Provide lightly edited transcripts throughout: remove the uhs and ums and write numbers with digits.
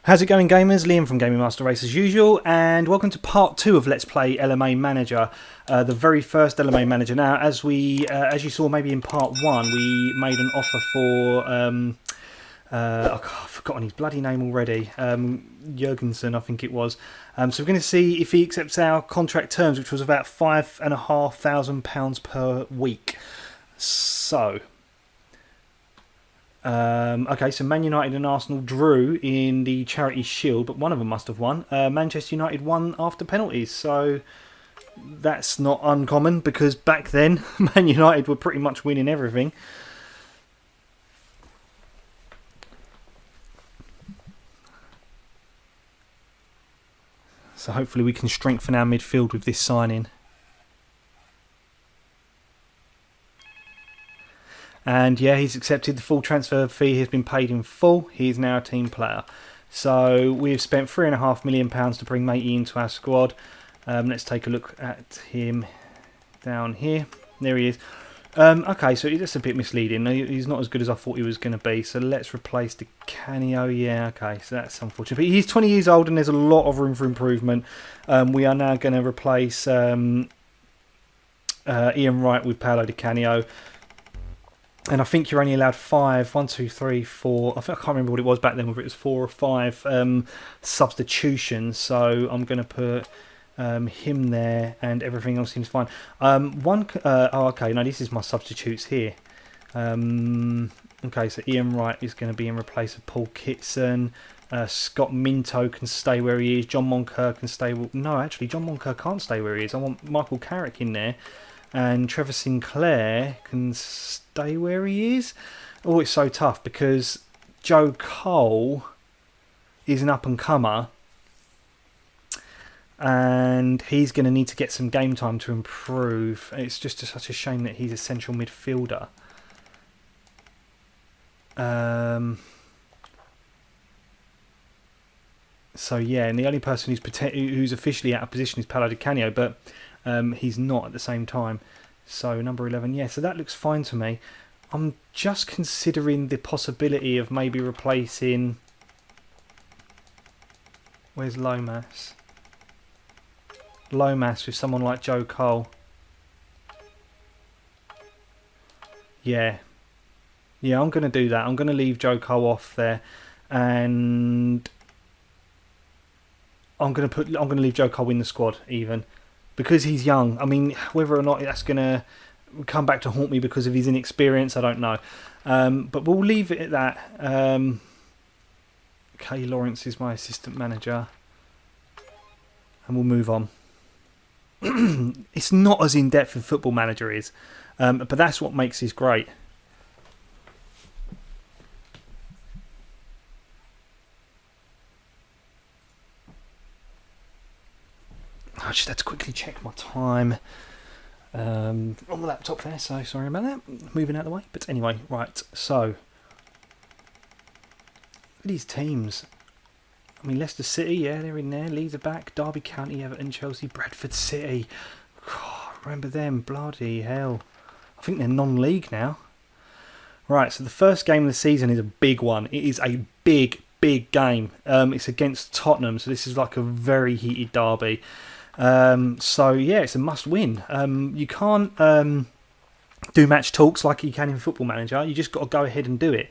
How's it going, gamers? Liam from Gaming Master Race as usual, and welcome to part 2 of Let's Play LMA Manager, the very first LMA Manager. Now, as you saw maybe in part 1, we made an offer for I've forgotten his bloody name already, Jurgensen I think it was. So we're going to see if he accepts our contract terms, which was about £5,500 per week. So okay, so Man United and Arsenal drew in the Charity Shield, but one of them must have won. Manchester United won after penalties, so that's not uncommon because back then Man United were pretty much winning everything. So hopefully we can strengthen our midfield with this signing. And yeah, he's accepted. The full transfer fee has been paid in full. He is now a team player. So we've spent £3.5 million to bring Matey into our squad. Let's take a look at him down here. There he is. Okay, so that's a bit misleading. He's not as good as I thought he was going to be. So let's replace the Canio. Yeah, okay, so that's unfortunate. But he's 20 years old and there's a lot of room for improvement. We are now going to replace Ian Wright with Paolo Di Canio. And I think you're only allowed 5, 1, 2, 3, 4. I can't remember what it was back then, whether it was 4 or 5 substitutions. So I'm going to put him there, and everything else seems fine. Oh, okay. No, this is my substitutes here. Okay, so Ian Wright is going to be in replace of Paul Kitson. Scott Minto can stay where he is. John Moncur can stay. No, actually, John Moncur can't stay where he is. I want Michael Carrick in there. And Trevor Sinclair can stay where he is. Oh, it's so tough because Joe Cole is an up-and-comer. And he's going to need to get some game time to improve. It's just such a shame that he's a central midfielder. So yeah, and the only person who's officially out of position is Paolo Di Canio, but he's not at the same time. So number 11, yeah, so that looks fine to me. I'm just considering the possibility of maybe replacing... Where's Lomas? Lomas with someone like Joe Cole. Yeah, I'm going to do that. I'm going to leave Joe Cole off there, and I'm going to leave Joe Cole in the squad even. Because he's young. I mean, whether or not that's going to come back to haunt me because of his inexperience, I don't know. But we'll leave it at that. Kay Lawrence is my assistant manager. And we'll move on. It's not as in-depth as Football Manager is. But that's what makes this great. I just had to quickly check my time on the laptop there, so sorry about that. Moving out of the way. But anyway, right, so look at these teams. I mean, Leicester City, yeah, they're in there. Leeds are back. Derby County, Everton, Chelsea, Bradford City. God, remember them? Bloody hell. I think they're non-league now. Right, so the first game of the season is a big one. It is a big game. It's against Tottenham, so this is like a very heated derby. So yeah, it's a must win. You can't do match talks like you can in Football Manager. You just got to go ahead and do it.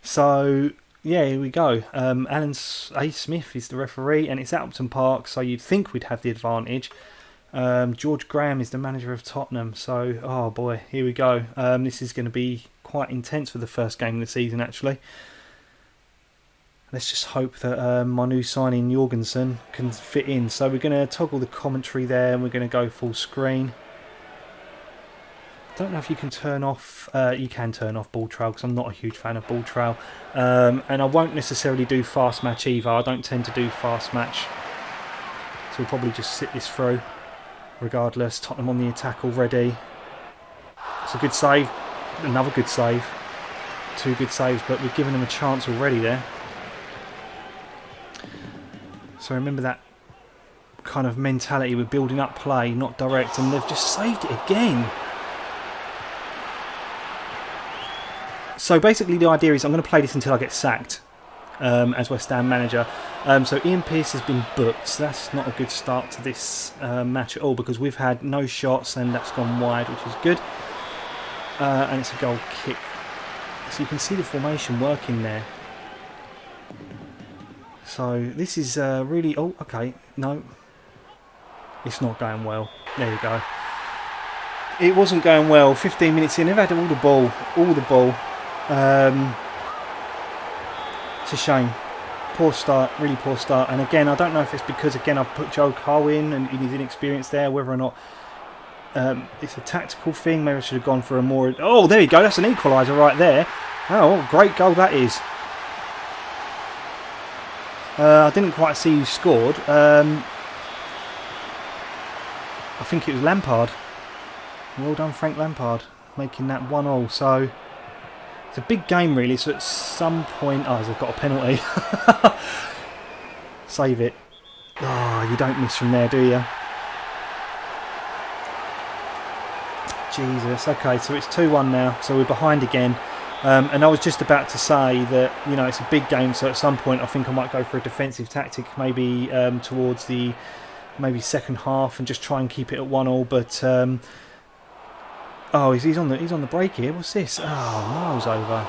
So yeah, here we go. Alan A. Smith is the referee, and it's at Upton Park, so you'd think we'd have the advantage. George Graham is the manager of Tottenham, so oh boy, here we go. This is going to be quite intense for the first game of the season, actually. Let's just hope that my new signing Jorgensen can fit in. So we're going to toggle the commentary there, and we're going to go full screen. I don't know if you can turn off... you can turn off ball trail, because I'm not a huge fan of ball trail. And I won't necessarily do fast match either. I don't tend to do fast match. So we'll probably just sit this through. Regardless, Tottenham on the attack already. It's a good save. Another good save. 2 good saves, but we've given them a chance already there. So remember that kind of mentality with building up play, not direct, and they've just saved it again. So basically the idea is I'm going to play this until I get sacked. as West Ham manager. So Ian Pearce has been booked. So that's not a good start to this match at all, because we've had no shots and that's gone wide, which is good. And it's a goal kick. So you can see the formation working there. So this is really... Oh, okay. No. It's not going well. There you go. It wasn't going well. 15 minutes in. They've had all the ball. All the ball. It's a shame. Poor start. Really poor start. And again, I don't know if it's because, again, I've put Joe Cole in and he's inexperienced there, whether or not it's a tactical thing. Maybe I should have gone for a more... Oh, there you go. That's an equaliser right there. Oh, great goal that is. I didn't quite see who scored. I think it was Lampard. Well done, Frank Lampard, making that 1-1. So it's a big game, really. So at some point, they've got a penalty. Save it. Oh, you don't miss from there, do you? Jesus. Okay, so it's 2-1 now. So we're behind again. And I was just about to say that, you know, it's a big game. So at some point, I think I might go for a defensive tactic, maybe towards the second half, and just try and keep it at 1-1. But oh, he's on the break here. What's this? Oh, miles over.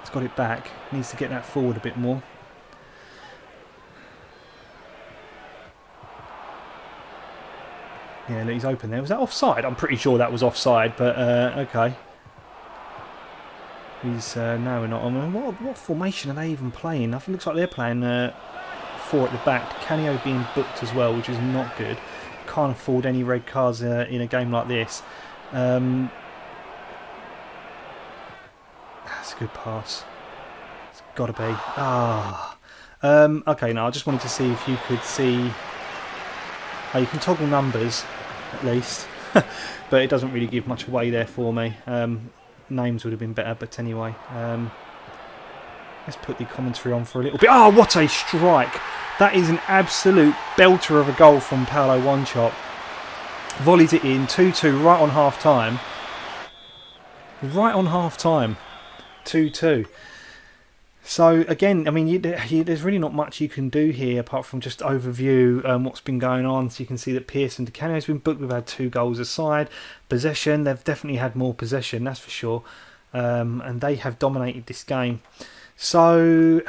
He's got it back. Needs to get that forward a bit more. Yeah, look, he's open there. Was that offside? I'm pretty sure that was offside, but okay. He's no, we're not on. What formation are they even playing? I think it looks like they're playing 4 at the back. Canio being booked as well, which is not good. Can't afford any red cards in a game like this. That's a good pass. It's got to be. Okay, no, I just wanted to see if you could see. Oh, you can toggle numbers, at least. But it doesn't really give much away there for me. Names would have been better, but anyway. Let's put the commentary on for a little bit. Oh, what a strike! That is an absolute belter of a goal from Paulo Wanchope. Volleys it in, 2-2, right on half-time. Right on half-time. 2-2. So, again, I mean, there's really not much you can do here apart from just overview what's been going on. So you can see that Pearson and Canio has been booked. We've had 2 goals aside. Possession, they've definitely had more possession, that's for sure. And they have dominated this game. So,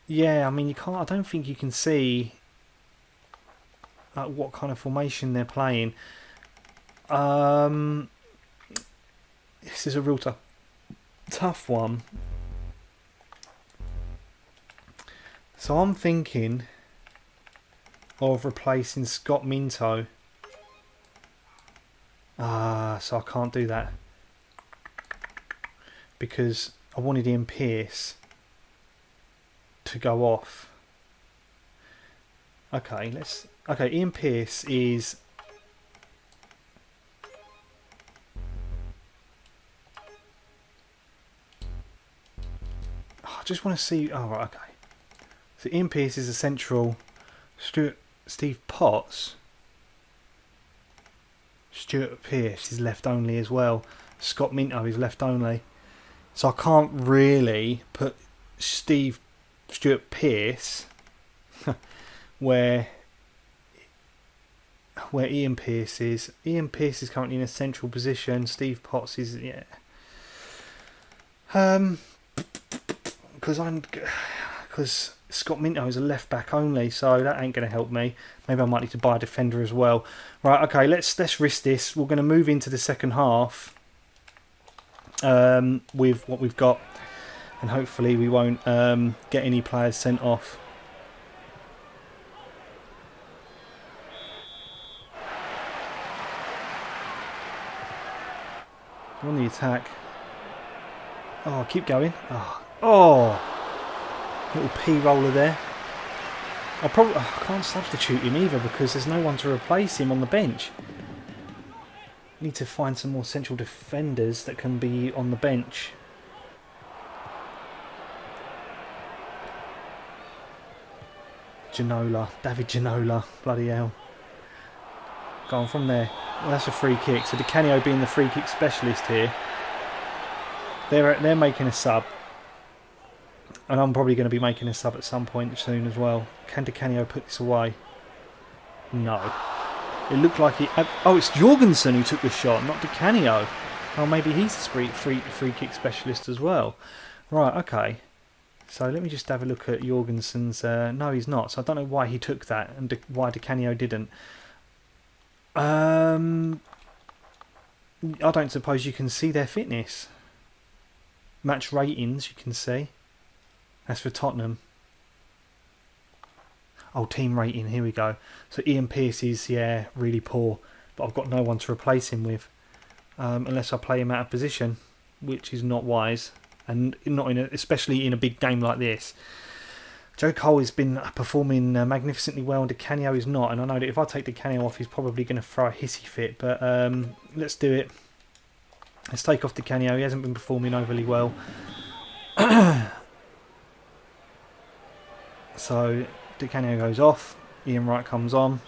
yeah, I mean, I don't think you can see what kind of formation they're playing. This is a real tough one. So I'm thinking of replacing Scott Minto. So I can't do that because I wanted Ian Pearce to go off. Okay, Ian Pearce is... I just want to see... Oh, right, okay. So Ian Pearce is a central. Steve Potts. Stuart Pearce is left only as well. Scott Minto is left only. So I can't really put Stuart Pearce where Ian Pearce is. Ian Pearce is currently in a central position. Steve Potts is... Yeah. Because Scott Minto is a left back only, so that ain't going to help me. Maybe I might need to buy a defender as well. Right, okay, let's risk this. We're going to move into the second half with what we've got, and hopefully we won't get any players sent off. We're on the attack. Oh, keep going. Oh. Little P-roller there. I can't substitute him either because there's no one to replace him on the bench. Need to find some more central defenders that can be on the bench. David Ginola. Bloody hell. Go on from there. Well, that's a free kick. So Di Canio being the free kick specialist here. They're making a sub. And I'm probably going to be making a sub at some point soon as well. Can Di Canio put this away? No. It looked like he... Oh, it's Jorgensen who took the shot, not Di Canio. Oh, maybe he's the free kick specialist as well. Right, okay. So let me just have a look at Jorgensen's... no, he's not. So I don't know why he took that and why Di Canio didn't. I don't suppose you can see their fitness. Match ratings, you can see. That's for Tottenham. Oh, team rating, here we go. So Ian Pearce is, yeah, really poor. But I've got no one to replace him with. Unless I play him out of position, which is not wise. And not especially in a big game like this. Joe Cole has been performing magnificently well, and Di Canio is not. And I know that if I take Di Canio off, he's probably going to throw a hissy fit. But let's do it. Let's take off Di Canio. He hasn't been performing overly well. So Di Canio goes off. Ian Wright comes on.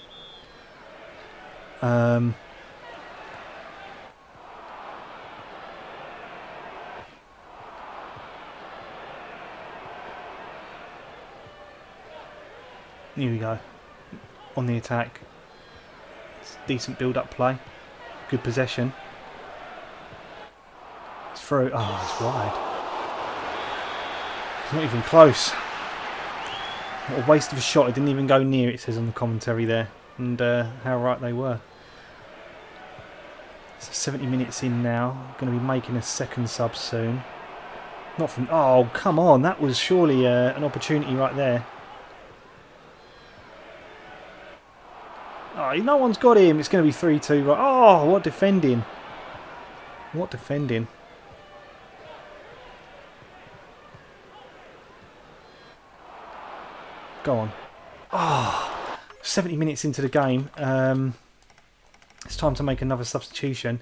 Here we go. On the attack. It's decent build-up play. Good possession. It's through. Oh, it's wide. It's not even close. What a waste of a shot. It didn't even go near, it says on the commentary there. And how right they were. So 70 minutes in now. Going to be making a second sub soon. Not from... Oh, come on. That was surely an opportunity right there. Oh, no one's got him. It's going to be 3-2. Right. Oh, what defending. What defending. Go on. Oh, 70 minutes into the game. It's time to make another substitution.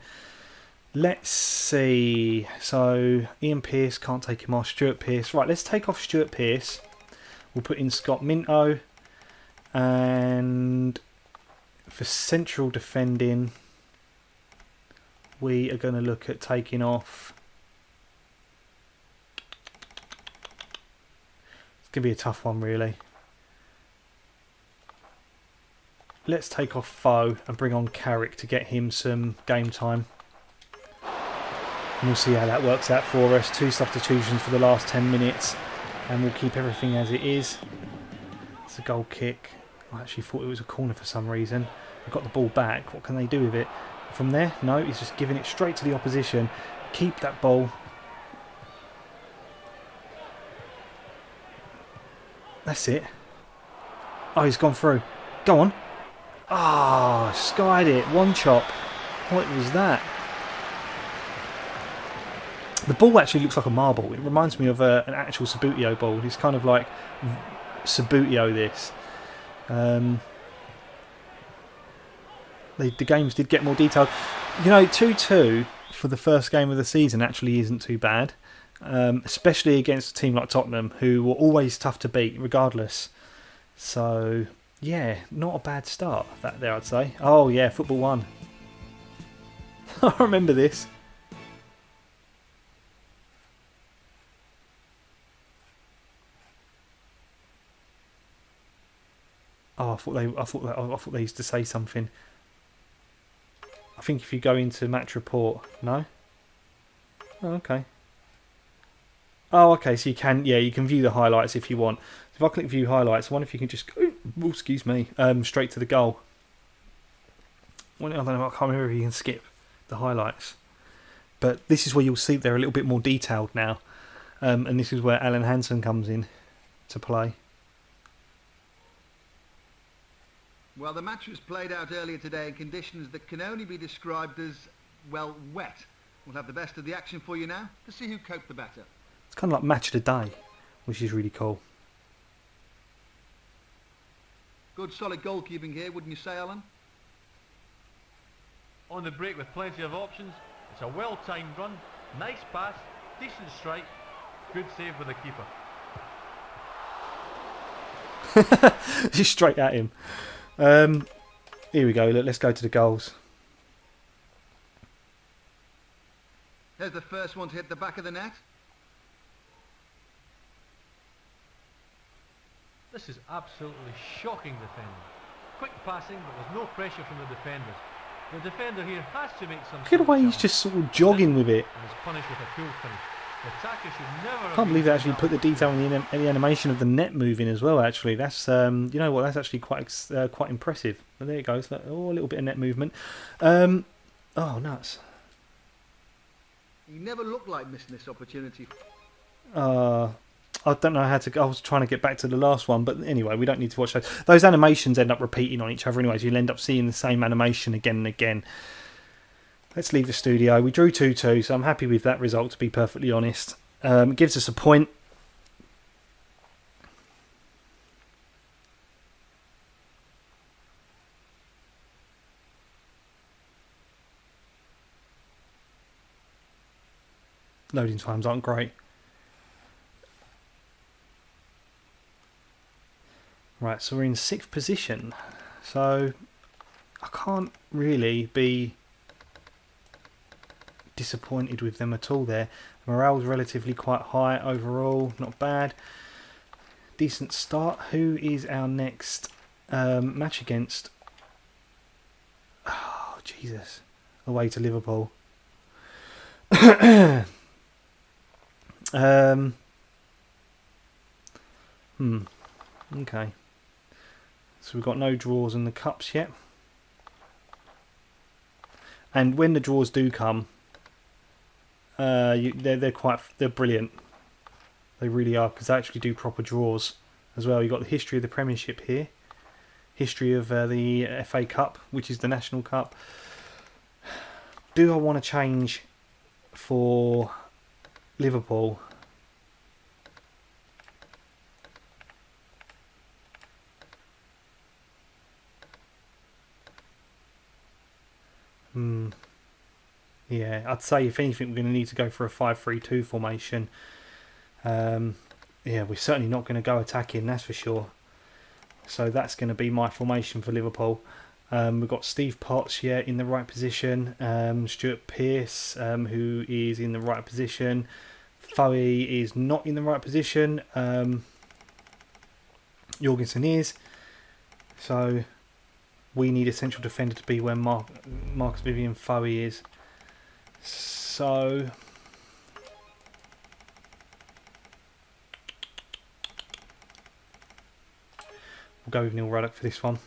Let's see. So, Ian Pearce, can't take him off. Stuart Pearce. Right, let's take off Stuart Pearce. We'll put in Scott Minto. And for central defending, we are going to look at taking off... It's going to be a tough one, really. Let's take off Foe and bring on Carrick to get him some game time. And we'll see how that works out for us. 2 substitutions for the last 10 minutes. And we'll keep everything as it is. It's a goal kick. I actually thought it was a corner for some reason. I got the ball back. What can they do with it? From there? No, he's just giving it straight to the opposition. Keep that ball. That's it. Oh, he's gone through. Go on. Ah, skied it. One chop. What was that? The ball actually looks like a marble. It reminds me of an actual Sabutio ball. It's kind of like Sabutio this. The games did get more detailed. You know, 2-2 for the first game of the season actually isn't too bad. Especially against a team like Tottenham, who were always tough to beat regardless. So... yeah, not a bad start that there, I'd say. Oh yeah, Football 1. I remember this. Oh, I thought they used to say something. I think if you go into match report, no. Oh, okay. Oh, okay. So you can view the highlights if you want. If I click view highlights, I wonder if you can just go, oh, excuse me, straight to the goal. I don't know, I can't remember if you can skip the highlights. But this is where you'll see they're a little bit more detailed now. And this is where Alan Hansen comes in to play. Well, the match was played out earlier today in conditions that can only be described as, well, wet. We'll have the best of the action for you now to see who coped the better. It's kind of like match of the day, which is really cool. Good solid goalkeeping here, wouldn't you say, Alan? On the break with plenty of options. It's a well-timed run, nice pass, decent strike, good save with the keeper. Just straight at him. Here we go. Let's go to the goals. There's the first one to hit the back of the net. This is absolutely shocking defending. Quick passing, but there's no pressure from the defenders. The defender here has to make some. Look at the way he's just sort of jogging with it. And is punished with a cool finish. The attacker should never. I can't believe they actually put the detail in the animation of the net moving as well. Actually, that's you know what? That's actually quite impressive. But there it goes. Look, oh, a little bit of net movement. Oh, nuts. He never looked like missing this opportunity. I don't know how to. I was trying to get back to the last one, but anyway, we don't need to watch those. Those animations end up repeating on each other anyway. So you'll end up seeing the same animation again and again. Let's leave the studio. We drew 2-2, so I'm happy with that result, to be perfectly honest. It gives us a point. Loading times aren't great. Right, so we're in 6th position. So I can't really be disappointed with them at all there. Morale's relatively quite high overall, not bad. Decent start. Who is our next match against? Oh, Jesus. Away to Liverpool. Okay. So we've got no draws in the cups yet. And when the draws do come, they're brilliant. They really are, because they actually do proper draws as well. You've got the history of the Premiership here, history of the FA Cup, which is the National Cup. Do I want to change for Liverpool? Yeah, I'd say if anything, we're going to need to go for a 5-3-2 formation. Yeah, we're certainly not going to go attacking, that's for sure. So that's going to be my formation for Liverpool. We've got Steve Potts, yeah, in the right position. Stuart Pearce, who is in the right position. Foey is not in the right position. Jorgensen is. So we need a central defender to be where Marcus Vivian Foey is. So we'll go with Neil Ruddock for this one.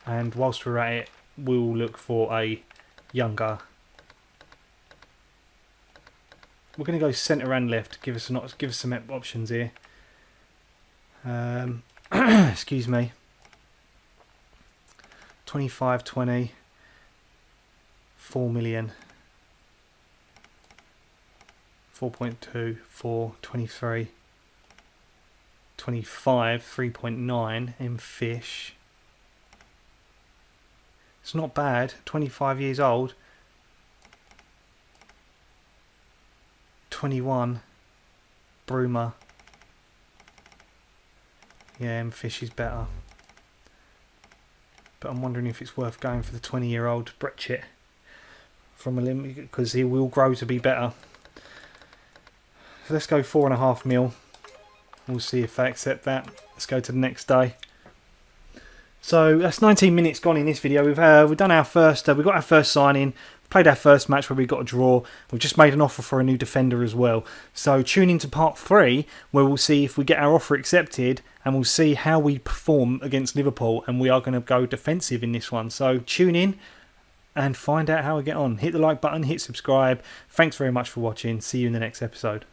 And whilst we're at it, we'll look for a younger. We're going to go centre and left. Give us some options here. Excuse me. 25-20. 4 million. 4.2, 4, 23. 25, 3.9 in Fish. It's not bad. 25 years old. 21. Bruma. Yeah, M Fish is better. But I'm wondering if it's worth going for the 20-year-old Brechet from Olympic, because he will grow to be better. So let's go 4.5 mil. We'll see if they accept that. Let's go to the next day. So that's 19 minutes gone in this video. We've done our first. We got our first signing. Played our first match where we got a draw. We've just made an offer for a new defender as well. So tune into part 3 where we'll see if we get our offer accepted, and we'll see how we perform against Liverpool. And we are going to go defensive in this one. So tune in and find out how we get on. Hit the like button. Hit subscribe. Thanks very much for watching. See you in the next episode.